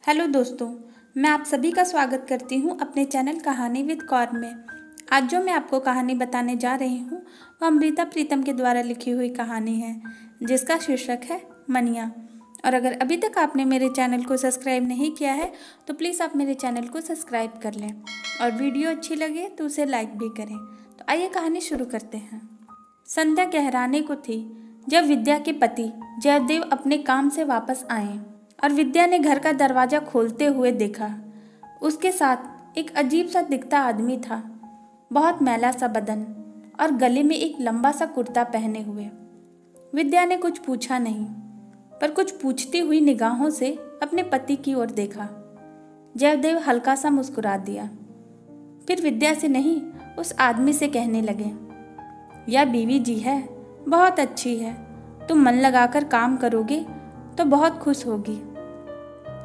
Hello दोस्तों, मैं आप सभी का स्वागत करती हूँ अपने चैनल कहानी विद कौर में। आज जो मैं आपको कहानी बताने जा रही हूँ वह अमृता प्रीतम के द्वारा लिखी हुई कहानी है, जिसका शीर्षक है मनिया। और अगर अभी तक आपने मेरे चैनल को सब्सक्राइब नहीं किया है तो प्लीज़ आप मेरे चैनल को सब्सक्राइब कर लें और वीडियो अच्छी लगे तो उसे लाइक भी करें। तो आइए कहानी शुरू करते हैं। संध्या गहराने को थी जब विद्या के पति जयदेव अपने काम से वापस आए और विद्या ने घर का दरवाजा खोलते हुए देखा। उसके साथ एक अजीब सा दिखता आदमी था, बहुत मैला सा बदन और गले में एक लंबा सा कुर्ता पहने हुए। विद्या ने कुछ पूछा नहीं, पर कुछ पूछती हुई निगाहों से अपने पति की ओर देखा। जयदेव हल्का सा मुस्कुरा दिया, फिर विद्या से नहीं उस आदमी से कहने लगे, यह बीवी जी है, बहुत अच्छी है, तुम मन लगाकर काम करोगे तो बहुत खुश होगी।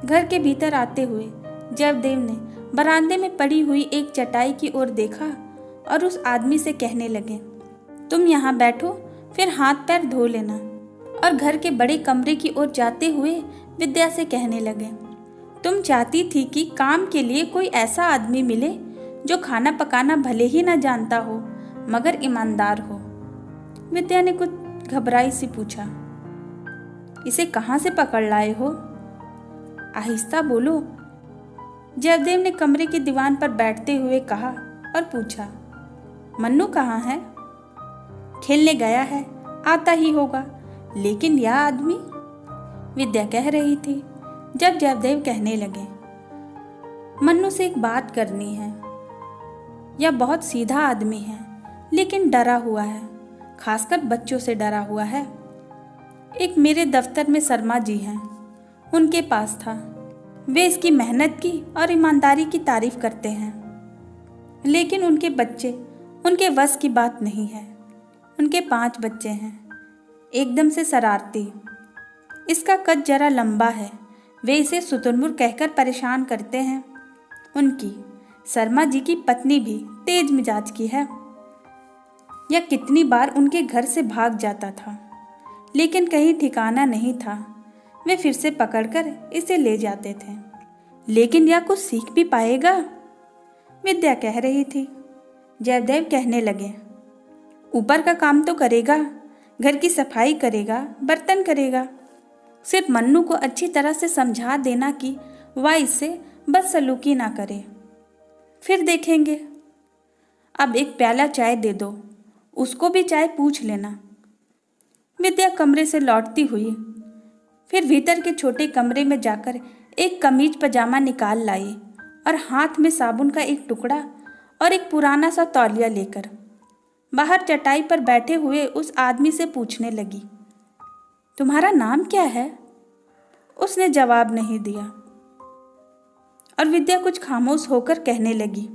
घर के भीतर आते हुए जयदेव ने बरामदे में पड़ी हुई एक चटाई की ओर देखा और उस आदमी से कहने लगे, तुम यहाँ बैठो, फिर हाथ पैर धो लेना। और घर के बड़े कमरे की ओर जाते हुए विद्या से कहने लगे, तुम चाहती थी कि काम के लिए कोई ऐसा आदमी मिले जो खाना पकाना भले ही ना जानता हो मगर ईमानदार हो। विद्या ने कुछ घबराई सी पूछा, इसे कहाँ से पकड़ लाए हो? आहिस्ता बोलो। जयदेव ने कमरे के दीवान पर बैठते हुए कहा और पूछा, मन्नू कहाँ है? खेलने गया है, आता ही होगा। लेकिन यह आदमी? विद्या कह रही थी जब जयदेव कहने लगे, मन्नू से एक बात करनी है। यह बहुत सीधा आदमी है, लेकिन डरा हुआ है, खासकर बच्चों से डरा हुआ है। एक मेरे दफ्तर में शर्मा जी हैं, उनके पास था। वे इसकी मेहनत की और ईमानदारी की तारीफ करते हैं, लेकिन उनके बच्चे उनके वश की बात नहीं है। उनके 5 बच्चे हैं, एकदम से शरारती। इसका कद जरा लंबा है, वे इसे शुतुरमुर्ग कहकर परेशान करते हैं। उनकी शर्मा जी की पत्नी भी तेज मिजाज की है। यह कितनी बार उनके घर से भाग जाता था, लेकिन कहीं ठिकाना नहीं था। वे फिर से पकड़कर इसे ले जाते थे। लेकिन यह कुछ सीख भी पाएगा? विद्या कह रही थी। जयदेव कहने लगे, ऊपर का काम तो करेगा, घर की सफाई करेगा, बर्तन करेगा। सिर्फ मन्नू को अच्छी तरह से समझा देना कि वह इससे बदसलूकी ना करे, फिर देखेंगे। अब एक प्याला चाय दे दो, उसको भी चाय पूछ लेना। विद्या कमरे से लौटती हुई फिर भीतर के छोटे कमरे में जाकर एक कमीज पजामा निकाल लाई और हाथ में साबुन का एक टुकड़ा और एक पुराना सा तौलिया लेकर बाहर चटाई पर बैठे हुए उस आदमी से पूछने लगी, तुम्हारा नाम क्या है? उसने जवाब नहीं दिया और विद्या कुछ खामोश होकर कहने लगी,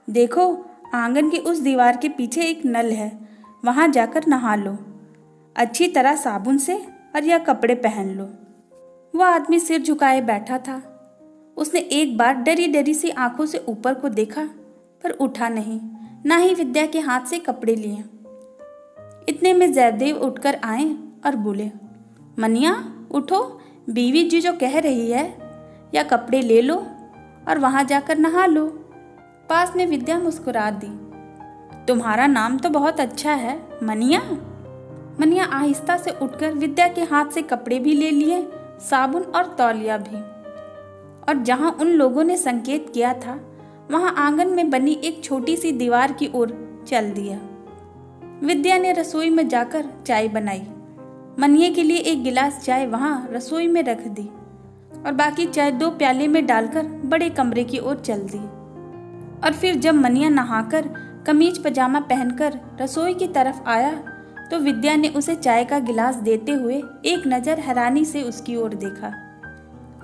देखो, आंगन की उस दीवार के पीछे एक नल है, वहां जाकर नहा लो अच्छी तरह साबुन से और यह कपड़े पहन लो। वह आदमी सिर झुकाए बैठा था। उसने एक बार डरी डरी सी आंखों से ऊपर को देखा, पर उठा नहीं, ना ही विद्या के हाथ से कपड़े लिए। इतने में जयदेव उठकर आए और बोले, मनिया उठो, बीवी जी जो कह रही है, या कपड़े ले लो और वहां जाकर नहा लो। पास में विद्या मुस्कुरा दी, तुम्हारा नाम तो बहुत अच्छा है, मनिया। मनिया आहिस्ता से उठकर विद्या के हाथ से कपड़े भी ले लिए, साबुन और तौलिया भी, और जहां उन लोगों ने संकेत किया था वहां आंगन में बनी एक छोटी सी दीवार की ओर चल दिया। विद्या ने रसोई में जाकर चाय बनाई। मनिया के लिए एक गिलास चाय वहां रसोई में रख दी और बाकी चाय 2 प्याले में डालकर बड़े कमरे की ओर चल दी। और फिर जब मनिया नहाकर कमीज पजामा पहनकर रसोई की तरफ आया तो विद्या ने उसे चाय का गिलास देते हुए एक नज़र हैरानी से उसकी ओर देखा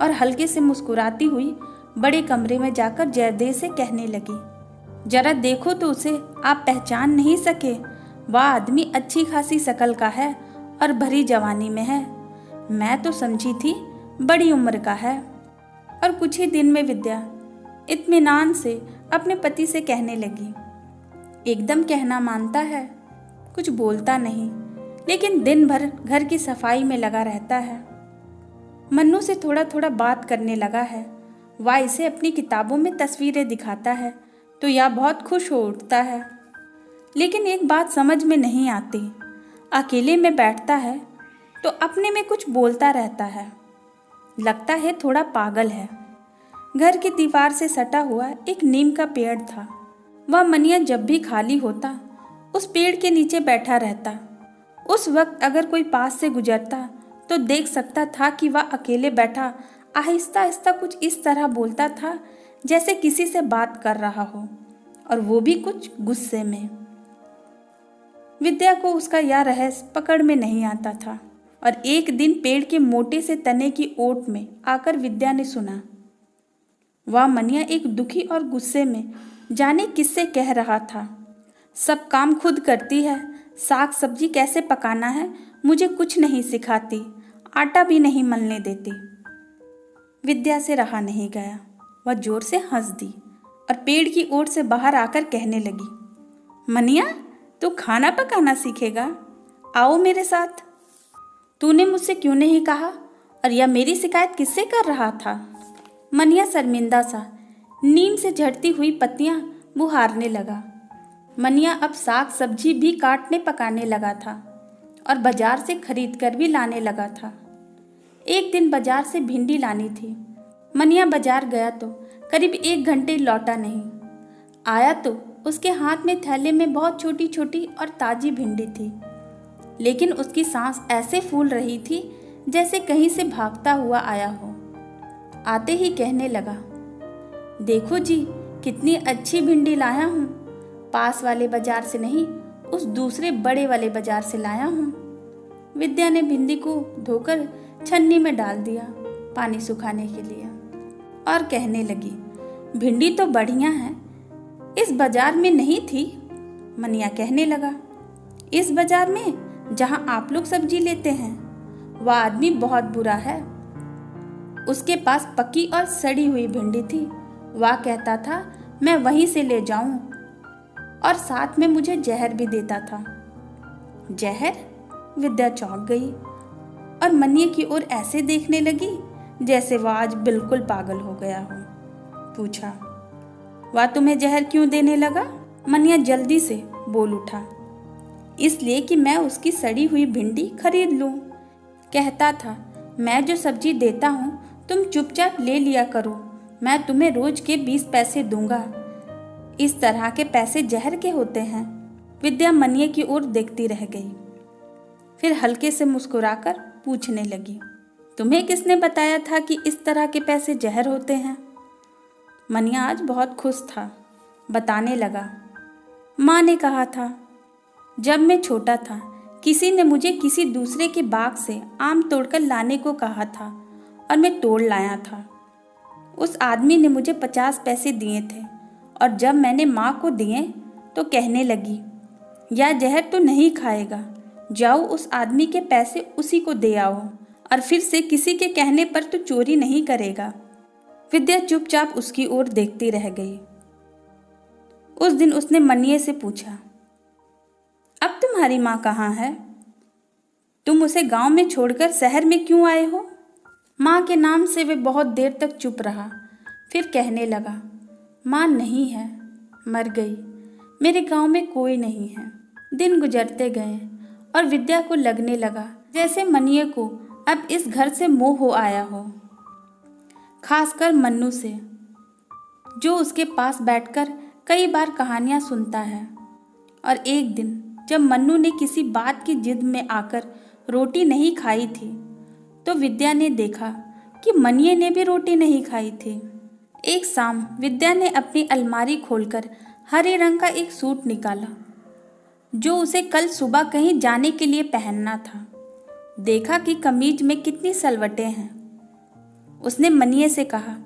और हल्के से मुस्कुराती हुई बड़े कमरे में जाकर जयदेव से कहने लगी, जरा देखो तो उसे आप पहचान नहीं सके? वह आदमी अच्छी खासी शकल का है और भरी जवानी में है। मैं तो समझी थी बड़ी उम्र का है। और कुछ ही दिन में विद्या इत्मीनान से अपने पति से कहने लगी, एकदम कहना मानता है, कुछ बोलता नहीं, लेकिन दिन भर घर की सफाई में लगा रहता है। मन्नू से थोड़ा थोड़ा बात करने लगा है। वह इसे अपनी किताबों में तस्वीरें दिखाता है तो यह बहुत खुश हो उठता है। लेकिन एक बात समझ में नहीं आती, अकेले में बैठता है तो अपने में कुछ बोलता रहता है। लगता है थोड़ा पागल है। घर की दीवार से सटा हुआ एक नीम का पेड़ था। वह मनिया जब भी खाली होता उस पेड़ के नीचे बैठा रहता। उस वक्त अगर कोई पास से गुजरता तो देख सकता था कि वह अकेले बैठा आहिस्ता आहिस्ता कुछ इस तरह बोलता था जैसे किसी से बात कर रहा हो, और वो भी कुछ गुस्से में। विद्या को उसका यह रहस्य पकड़ में नहीं आता था, और एक दिन पेड़ के मोटे से तने की ओट में आकर विद्या ने सुना। वह मनिया एक दुखी और गुस्से में जाने किससे कह रहा था। सब काम खुद करती है, साग सब्जी कैसे पकाना है मुझे कुछ नहीं सिखाती, आटा भी नहीं मलने देती। विद्या से रहा नहीं गया। वह जोर से हंस दी और पेड़ की ओर से बाहर आकर कहने लगी, मनिया तू खाना पकाना सीखेगा, आओ मेरे साथ। तूने मुझसे क्यों नहीं कहा, और यह मेरी शिकायत किससे कर रहा था? मनिया शर्मिंदा सा नींद से झड़ती हुई पत्तियां बुहारने लगा। मनिया अब साग सब्जी भी काटने पकाने लगा था और बाजार से खरीद कर भी लाने लगा था। एक दिन बाजार से भिंडी लानी थी। मनिया बाजार गया तो करीब 1 घंटे लौटा नहीं। आया तो उसके हाथ में थैले में बहुत छोटी छोटी और ताजी भिंडी थी, लेकिन उसकी सांस ऐसे फूल रही थी जैसे कहीं से भागता हुआ आया हो। आते ही कहने लगा, देखो जी कितनी अच्छी भिंडी लाया हूँ, पास वाले बाजार से नहीं उस दूसरे बड़े वाले बाजार से लाया हूँ। विद्या ने भिंडी को धोकर छन्नी में डाल दिया पानी सुखाने के लिए और कहने लगी, भिंडी तो बढ़िया है, इस बाजार में नहीं थी। मनिया कहने लगा, इस बाजार में जहाँ आप लोग सब्जी लेते हैं वह आदमी बहुत बुरा है। उसके पास पकी और सड़ी हुई भिंडी थी। वह कहता था मैं वहीं से ले जाऊं, और साथ में मुझे जहर भी देता था। जहर? विद्या चौंक गई और मनिया की ओर ऐसे देखने लगी जैसे वह आज बिल्कुल पागल हो गया हो। पूछा, वह तुम्हें जहर क्यों देने लगा? मनिया जल्दी से बोल उठा, इसलिए कि मैं उसकी सड़ी हुई भिंडी खरीद लूं। कहता था मैं जो सब्जी देता हूँ तुम चुपचाप ले लिया करो, मैं तुम्हें रोज के 20 पैसे दूंगा। इस तरह के पैसे जहर के होते हैं। विद्या मनिया की ओर देखती रह गई, फिर हल्के से मुस्कुराकर पूछने लगी, तुम्हें किसने बताया था कि इस तरह के पैसे जहर होते हैं? मनिया आज बहुत खुश था, बताने लगा, माँ ने कहा था। जब मैं छोटा था किसी ने मुझे किसी दूसरे के बाग से आम तोड़कर लाने को कहा था और मैं तोड़ लाया था। उस आदमी ने मुझे 50 पैसे दिए थे, और जब मैंने माँ को दिए तो कहने लगी, यह जहर तो नहीं खाएगा, जाओ उस आदमी के पैसे उसी को दे आओ, और फिर से किसी के कहने पर तो चोरी नहीं करेगा। विद्या चुपचाप उसकी ओर देखती रह गई। उस दिन उसने मनिया से पूछा, अब तुम्हारी माँ कहाँ है? तुम उसे गांव में छोड़कर शहर में क्यों आए हो? माँ के नाम से वे बहुत देर तक चुप रहा, फिर कहने लगा, माँ नहीं है, मर गई। मेरे गांव में कोई नहीं है। दिन गुजरते गए और विद्या को लगने लगा जैसे मनिया को अब इस घर से मोह हो आया हो, खासकर मन्नू से, जो उसके पास बैठकर कई बार कहानियां सुनता है। और एक दिन जब मन्नू ने किसी बात की जिद में आकर रोटी नहीं खाई थी तो विद्या ने देखा कि मनिया ने भी रोटी नहीं खाई थी। एक शाम विद्या ने अपनी अलमारी खोलकर हरे रंग का एक सूट निकाला जो उसे कल सुबह कहीं जाने के लिए पहनना था। देखा कि कमीज में कितनी सलवटें हैं। उसने मनिया से कहा,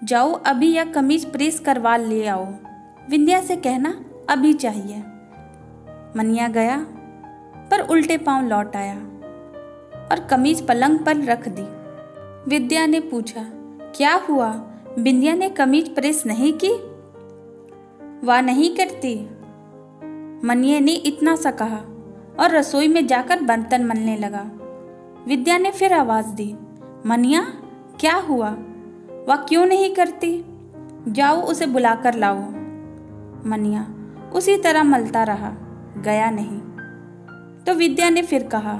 जाओ अभी यह कमीज प्रेस करवा ले आओ। विद्या से कहना अभी चाहिए। मनिया गया पर उल्टे पांव लौट आया और कमीज पलंग पर रख दी। विद्या ने पूछा, क्या हुआ? बिंदिया ने कमीज प्रेस नहीं की? वह नहीं करती। मनिया ने इतना सा कहा और रसोई में जाकर बर्तन मलने लगा। विद्या ने फिर आवाज दी, मनिया, क्या हुआ? वह क्यों नहीं करती? जाओ उसे बुलाकर लाओ। मनिया उसी तरह मलता रहा, गया नहीं। तो विद्या ने फिर कहा।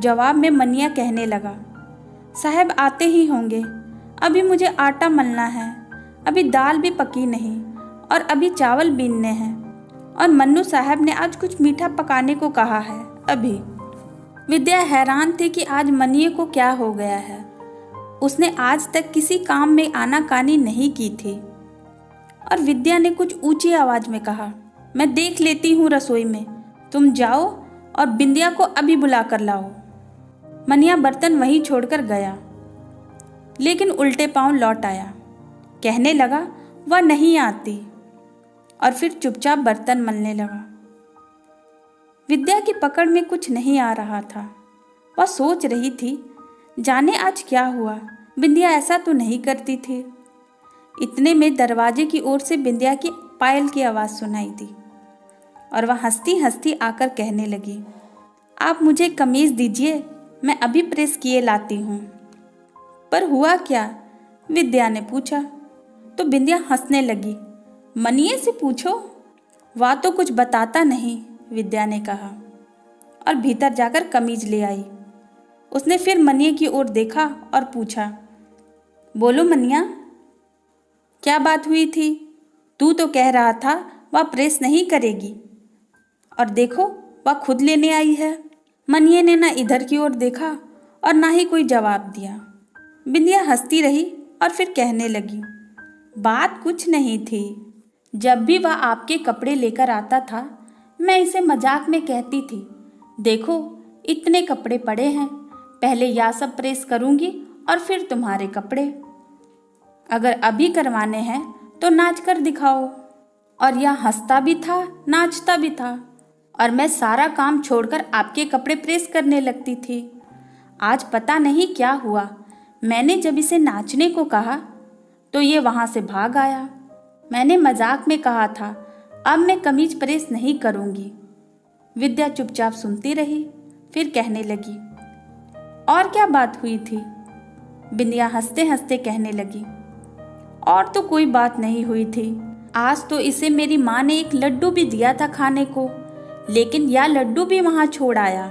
जवाब में मनिया कहने लगा, साहब आते ही होंगे, अभी मुझे आटा मलना है, अभी दाल भी पकी नहीं और अभी चावल बीनने हैं, और मन्नू साहब ने आज कुछ मीठा पकाने को कहा है अभी। विद्या हैरान थी कि आज मनिए को क्या हो गया है। उसने आज तक किसी काम में आनाकानी नहीं की थी। और विद्या ने कुछ ऊंची आवाज में कहा, मैं देख लेती हूँ रसोई में, तुम जाओ और बिंदिया को अभी बुला कर लाओ। मनिया बर्तन वहीं छोड़कर गया, लेकिन उल्टे पांव लौट आया। कहने लगा वह नहीं आती, और फिर चुपचाप बर्तन मलने लगा। विद्या की पकड़ में कुछ नहीं आ रहा था। वह सोच रही थी, जाने आज क्या हुआ, बिंदिया ऐसा तो नहीं करती थी। इतने में दरवाजे की ओर से बिंदिया की पायल की आवाज़ सुनाई दी, और वह हंसती हंसती आकर कहने लगी, आप मुझे कमीज़ दीजिए, मैं अभी प्रेस किए लाती हूँ। पर हुआ क्या? विद्या ने पूछा। तो बिंदिया हंसने लगी। मनिए से पूछो, वह तो कुछ बताता नहीं, विद्या ने कहा, और भीतर जाकर कमीज ले आई। उसने फिर मनिए की ओर देखा और पूछा, बोलो मनिया, क्या बात हुई थी? तू तो कह रहा था वह प्रेस नहीं करेगी, और देखो वह खुद लेने आई है। मनिए ने ना इधर की ओर देखा और ना ही कोई जवाब दिया। बिंदिया हंसती रही और फिर कहने लगी, बात कुछ नहीं थी। जब भी वह आपके कपड़े लेकर आता था, मैं इसे मजाक में कहती थी, देखो इतने कपड़े पड़े हैं, पहले यह सब प्रेस करूंगी और फिर तुम्हारे कपड़े। अगर अभी करवाने हैं तो नाच कर दिखाओ। और यह हंसता भी था, नाचता भी था, और मैं सारा काम छोड़कर आपके कपड़े प्रेस करने लगती थी। आज पता नहीं क्या हुआ, मैंने जब इसे नाचने को कहा तो ये वहाँ से भाग आया। मैंने मजाक में कहा था, अब मैं कमीज प्रेस नहीं करूँगी। विद्या चुपचाप सुनती रही, फिर कहने लगी, और क्या बात हुई थी? बिंदिया हंसते हंसते कहने लगी, और तो कोई बात नहीं हुई थी। आज तो इसे मेरी माँ ने एक लड्डू भी दिया था खाने को, लेकिन यह लड्डू भी वहाँ छोड़ आया।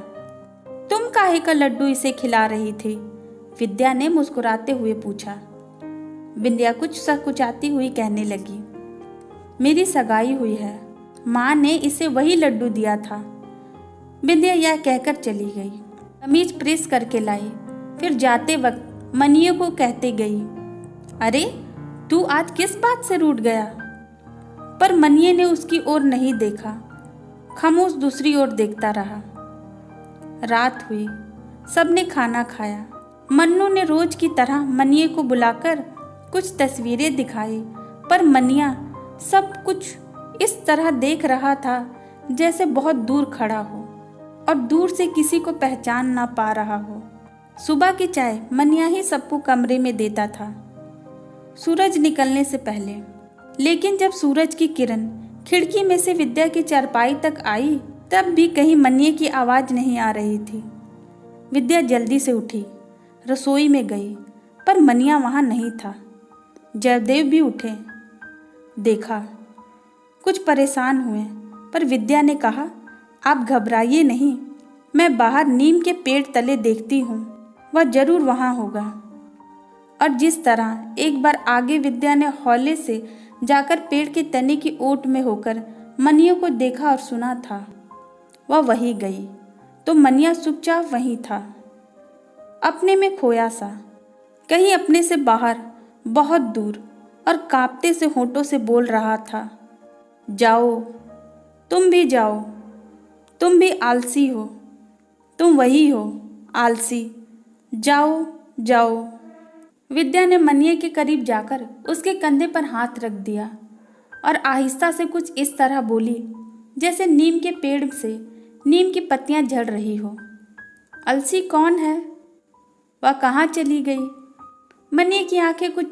तुम काहे का लड्डू इसे खिला रही थी? विद्या ने मुस्कुराते हुए पूछा। बिंदिया कुछ सकुचाती हुई कहने लगी, मेरी सगाई हुई है, माँ ने इसे वही लड्डू दिया था। बिंदिया यह कहकर चली गई। कमीज प्रेस करके लाई, फिर जाते वक्त मनिए को कहते गई, अरे तू आज किस बात से रूठ गया? पर मनिए ने उसकी ओर नहीं देखा, खामोश दूसरी ओर देखता रहा। रात हुई, सबने खाना खाया। मन्नू ने रोज की तरह मनिए को बुलाकर कुछ तस्वीरें दिखाई, पर मनिया सब कुछ इस तरह देख रहा था जैसे बहुत दूर खड़ा हो और दूर से किसी को पहचान ना पा रहा हो। सुबह की चाय मनिया ही सबको कमरे में देता था, सूरज निकलने से पहले। लेकिन जब सूरज की किरण खिड़की में से विद्या की चारपाई तक आई, तब भी कहीं मनिए की आवाज़ नहीं आ रही थी। विद्या जल्दी से उठी, रसोई में गई, पर मनिया वहाँ नहीं था। जयदेव भी उठे, देखा, कुछ परेशान हुए, पर विद्या ने कहा, आप घबराइए नहीं, मैं बाहर नीम के पेड़ तले देखती हूँ, वह जरूर वहाँ होगा। और जिस तरह एक बार आगे विद्या ने हौले से जाकर पेड़ के तने की ओट में होकर मनिया को देखा और सुना था, वह वहीं गई तो मनिया चुपचाप वहीं था, अपने में खोया सा, कहीं अपने से बाहर, बहुत दूर, और कांपते से होठों से बोल रहा था, जाओ, तुम भी जाओ, तुम भी आलसी हो, तुम वही हो आलसी, जाओ जाओ। विद्या ने मनिए के करीब जाकर उसके कंधे पर हाथ रख दिया और आहिस्ता से कुछ इस तरह बोली जैसे नीम के पेड़ से नीम की पत्तियां झड़ रही हो। अलसी कौन है? वह कहाँ चली गई? मनिए की आंखें कुछ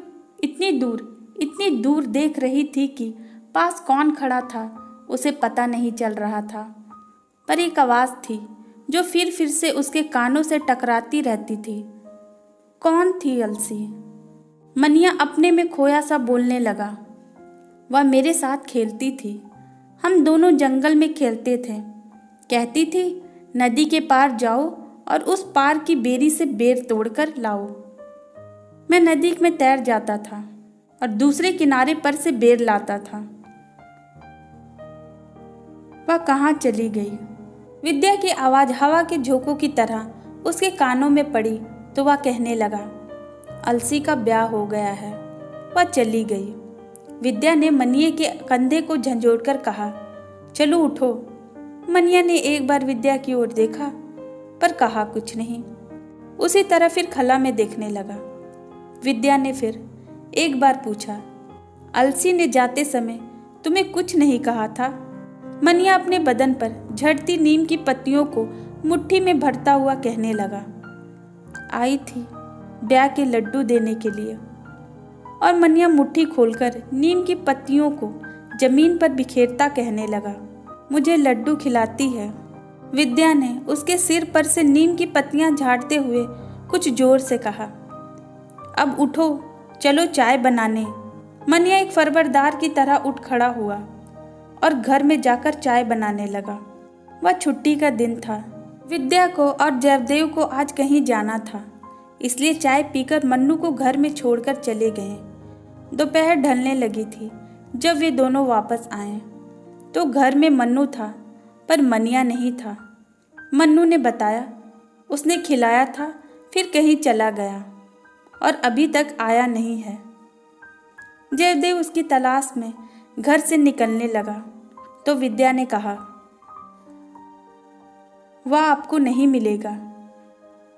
इतनी दूर देख रही थी कि पास कौन खड़ा था उसे पता नहीं चल रहा था, पर एक आवाज़ थी जो फिर से उसके कानों से टकराती रहती थी, कौन थी अलसी? मनिया अपने में खोया सा बोलने लगा। वह मेरे साथ खेलती थी। हम दोनों जंगल में खेलते थे। कहती थी नदी के पार जाओ और उस पार की बेरी से बेर तोड़कर लाओ। मैं नदी में तैर जाता था और दूसरे किनारे पर से बेर लाता था। वह कहाँ चली गई? विद्या की आवाज़ हवा के झोंकों की तरह उसके कानों में पड़ी तो वह कहने लगा, अलसी का ब्याह हो गया है। वह चली गई। विद्या ने मनिया के कंधे को झंझोड़कर कहा, चलो उठो। मनिया ने एक बार विद्या की ओर देखा पर कहा कुछ नहीं। उसी तरह फिर खला में देखने लगा। विद्या ने फिर एक बार पूछा, अलसी ने जाते समय तुम्हें कुछ नहीं कहा था? मनिया अपने बदन पर झड़ती नीम की पत्तियों को मुट्ठी में भरता हुआ कहने लगा, आई थी ब्याह के लड्डू देने के लिए। और मनिया मुट्ठी खोलकर नीम की पत्तियों को जमीन पर बिखेरता कहने लगा, मुझे लड्डू खिलाती है। विद्या ने उसके सिर पर से नीम की पत्तियां झाड़ते हुए कुछ जोर से कहा, अब उठो, चलो चाय बनाने। मनिया एक फरवरदार की तरह उठ खड़ा हुआ और घर में जाकर चाय बनाने लगा। वह छुट्टी का दिन था। विद्या को और जयदेव को आज कहीं जाना था, इसलिए चाय पीकर मन्नू को घर में छोड़कर चले गए। दोपहर ढलने लगी थी जब वे दोनों वापस आए तो घर में मन्नू था पर मनिया नहीं था। मन्नू ने बताया उसने खिलाया था, फिर कहीं चला गया और अभी तक आया नहीं है। जयदेव उसकी तलाश में घर से निकलने लगा तो विद्या ने कहा, वह आपको नहीं मिलेगा।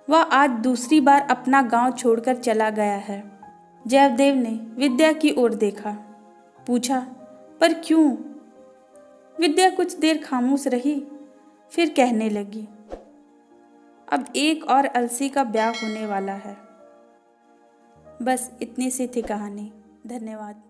वह आज दूसरी बार अपना गांव छोड़कर चला गया है। जयदेव ने विद्या की ओर देखा, पूछा, पर क्यों? विद्या कुछ देर खामोश रही, फिर कहने लगी, अब एक और अलसी का ब्याह होने वाला है। बस इतनी सी थी कहानी। धन्यवाद।